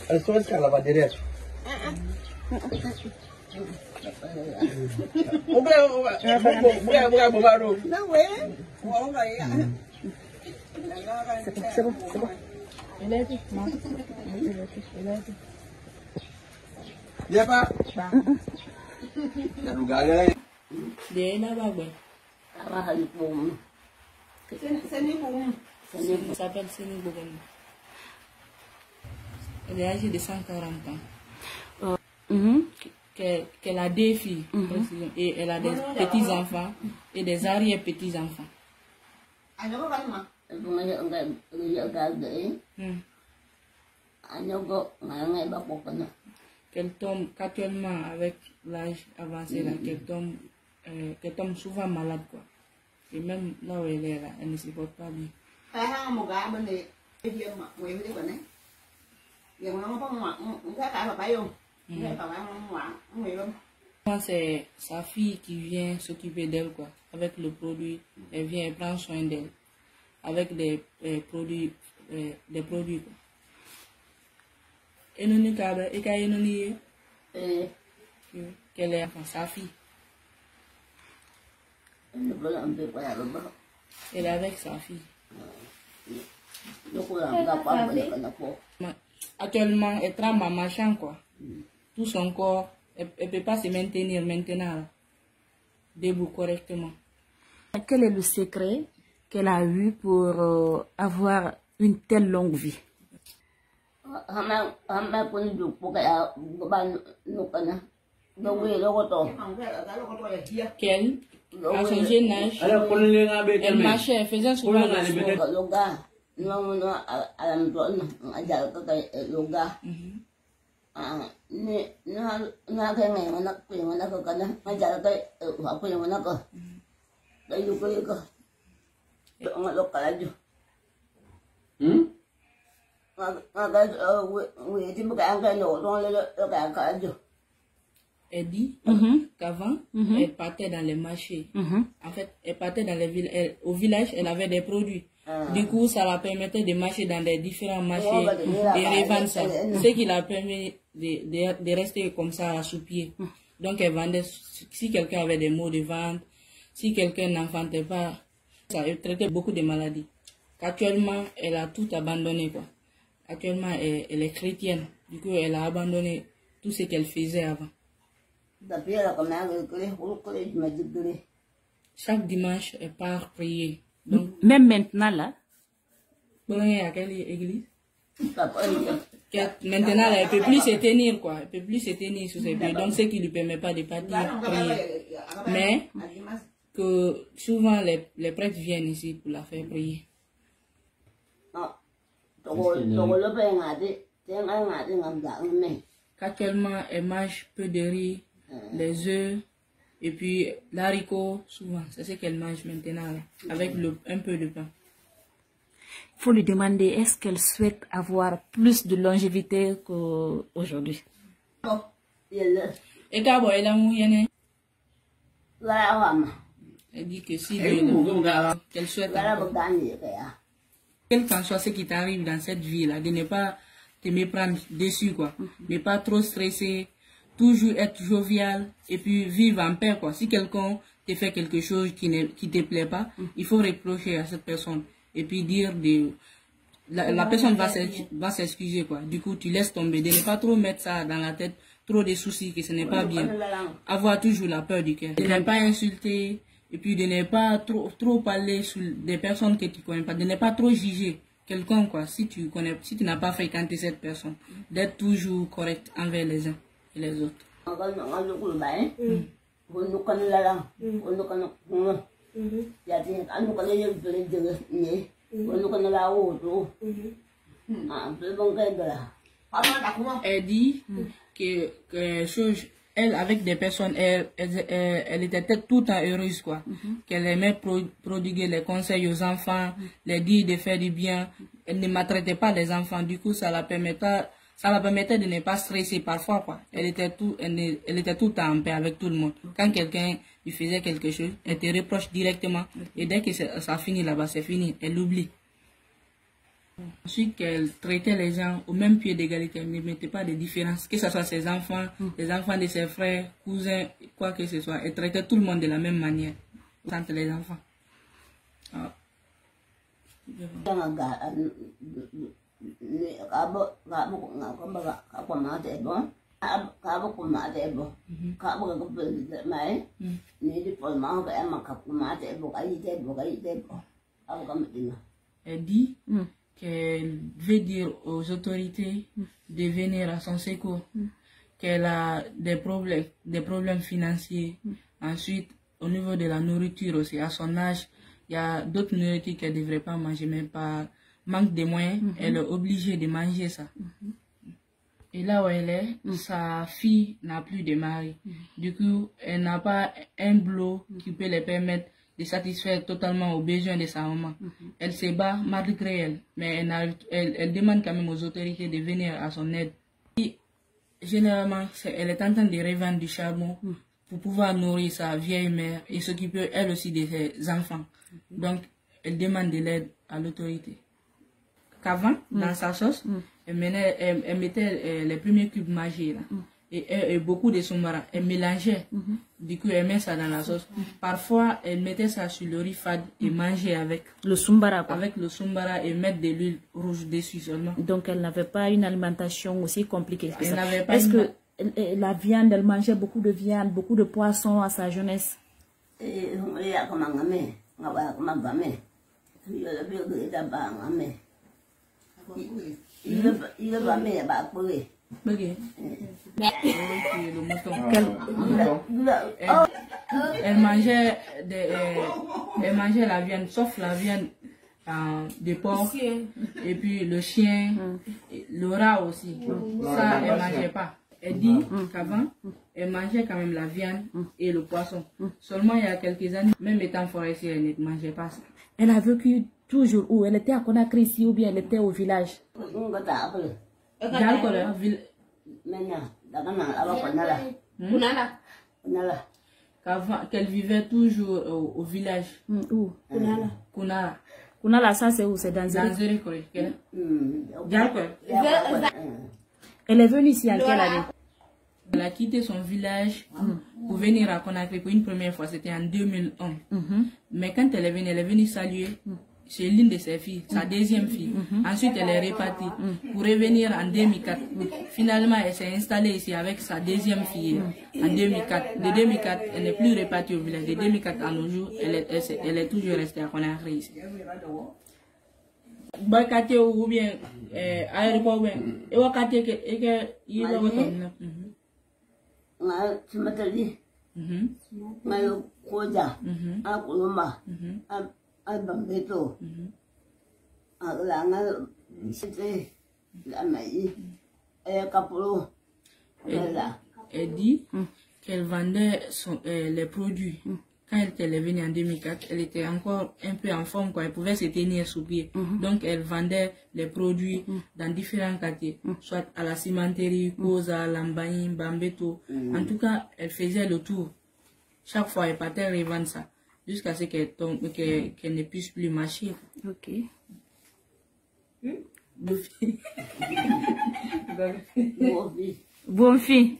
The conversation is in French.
Elle se met là-bas derrière. C'est bon, c'est bon. Viens pas. Ça s'appelle Séni Bogon. Elle est âgée de 140 ans. Qu'elle a deux filles, et elle a des petits-enfants et des arrière-petits-enfants. Qu'elle tombe actuellement avec l'âge avancé, qu'elle tombe souvent malade, quoi. Et même là où elle est, là, elle ne se porte pas bien. C'est sa fille qui vient s'occuper d'elle, quoi. Avec le produit, elle vient, elle prend soin d'elle. Avec des produits, quoi. Et nous, qu'elle est enfin, sa fille. Elle est avec sa fille. Actuellement, elle tremble en marchant, quoi. Tout son corps, elle ne peut pas se maintenir maintenant, debout correctement. Quel est le secret qu'elle a eu pour avoir une telle longue vie? Qu'elle, à son jeune âge, elle marchait, elle faisait souvent le sport. Elle dit qu'avant, elle partait dans les marchés. En fait, elle partait dans les villes. Au village, elle avait des produits. Du coup, ça la permettait de marcher dans des différents marchés et revendre ça. Ce qui la permet de rester comme ça à sous-pied. Donc, elle vendait, si quelqu'un avait des maux de ventre, si quelqu'un n'enfantait pas, ça, elle traitait beaucoup de maladies. Actuellement, elle a tout abandonné, quoi. Actuellement, elle est chrétienne. Du coup, elle a abandonné tout ce qu'elle faisait avant. Chaque dimanche, elle part prier. Donc, même maintenant, là? À quelle église? Maintenant, elle ne peut plus se tenir, quoi. Elle ne peut plus se tenir sur ses pieds. Donc, ce qui ne lui permet pas de partir prier. Mais, que souvent, les prêtres viennent ici pour la faire prier. Actuellement, elle mange peu de riz, les œufs, et puis l'haricot, souvent. C'est ce qu'elle mange maintenant, là, avec un peu de pain. Il faut lui demander, est-ce qu'elle souhaite avoir plus de longévité qu'aujourd'hui? Et quand elle a mouillé, elle dit que si qu'elle souhaite encore. Quel qu'en soit ce qui t'arrive dans cette vie-là, de ne pas te méprendre dessus, quoi. Ne pas trop stresser, toujours être jovial, et puis vivre en paix, quoi. Si quelqu'un te fait quelque chose qui te plaît pas, il faut reprocher à cette personne. Et puis dire la personne va s'excuser, quoi. Du coup, tu laisses tomber. De ne pas trop mettre ça dans la tête, trop de soucis, que ce n'est pas bien. Avoir toujours la peur du cœur. De ne pas insulter, et puis de ne pas trop parler sur des personnes que tu ne connais pas. De ne pas trop juger quelqu'un, quoi. Si tu n'as pas fréquenté cette personne. D'être toujours correct envers les uns et les autres. Elle dit que elle, avec des personnes, elle était tout le temps heureuse, quoi. Qu'elle aimait prodiguer les conseils aux enfants, les dire de faire du bien. Elle ne maltraitait pas les enfants. Du coup, ça la permettait de ne pas stresser parfois, quoi. Elle était tout le temps en paix avec tout le monde. Quand quelqu'un lui faisait quelque chose, elle te reproche directement. Et dès que ça finit là-bas, c'est fini. Elle l'oublie. Ensuite, qu'elle traitait les gens au même pied d'égalité. Elle ne mettait pas de différence, que ce soit ses enfants, les enfants de ses frères, cousins, quoi que ce soit. Elle traitait tout le monde de la même manière, entre les enfants. Ah. Elle dit qu'elle veut dire aux autorités de venir à son secours, qu'elle a des problèmes financiers. Ensuite, au niveau de la nourriture aussi, à son âge, il y a d'autres nourritures qu'elle ne devrait pas manger, mais par manque de moyens, elle est obligée de manger ça. Et là où elle est, sa fille n'a plus de mari. Du coup, elle n'a pas un boulot qui peut lui permettre de satisfaire totalement aux besoins de sa maman. Elle se bat malgré elle, mais elle demande quand même aux autorités de venir à son aide. Et généralement, elle est en train de revendre du charbon pour pouvoir nourrir sa vieille mère et s'occuper elle aussi de ses enfants. Donc, elle demande de l'aide à l'autorité. Qu'avant, dans sa sauce, elle mettait les premiers cubes magiques là, et beaucoup de sombara. Elle mélangeait, du coup elle met ça dans la sauce. Parfois, elle mettait ça sur le riz fade et mangeait avec le sombara, quoi. Avec le sombara et mettre de l'huile rouge dessus seulement. Donc elle n'avait pas une alimentation aussi compliquée que ça. Est-ce que la viande, elle mangeait beaucoup de viande, beaucoup de poissons à sa jeunesse? Elle mangeait la viande, sauf la viande de porc, et puis le chien, le rat aussi. Ça, elle ne mangeait pas. Elle dit qu'avant, elle mangeait quand même la viande et le poisson. Seulement il y a quelques années, même étant forestière, elle ne mangeait pas ça. Elle a vécu toujours où? Elle était à Conakry ici ou bien elle était au village? Qu'elle vivait toujours au village. Où? Kunala. Kunala, ça c'est où? C'est dans Zéry. Elle est venue ici en quelle année? Elle a quitté son village pour venir à Conakry pour une première fois, c'était en 2001. Mais quand elle est venue saluer chez l'une de ses filles, sa deuxième fille. Ensuite, elle est repartie pour revenir en 2004. Finalement, elle s'est installée ici avec sa deuxième fille en 2004. De 2004, elle n'est plus repartie au village. De 2004 à nos jours, elle est toujours restée à Conakry ici. Bakate ou bien aéroport ou bien et wakate que il va retourner. Tu m'as dit mayo koja a kuluma a bambeto a langa c'était la maï et capolo. Elle dit qu'elle vendait les produits. Quand elle était venue en 2004, elle était encore un peu en forme, quoi. Elle pouvait se tenir sous pied. Donc, elle vendait les produits dans différents quartiers, soit à la cimenterie, Koza, Lambagne, Bambeto. En tout cas, elle faisait le tour. Chaque fois, elle partait revendre ça, jusqu'à ce qu'elle ne puisse plus marcher. Ok. Bon fille. Bon fille.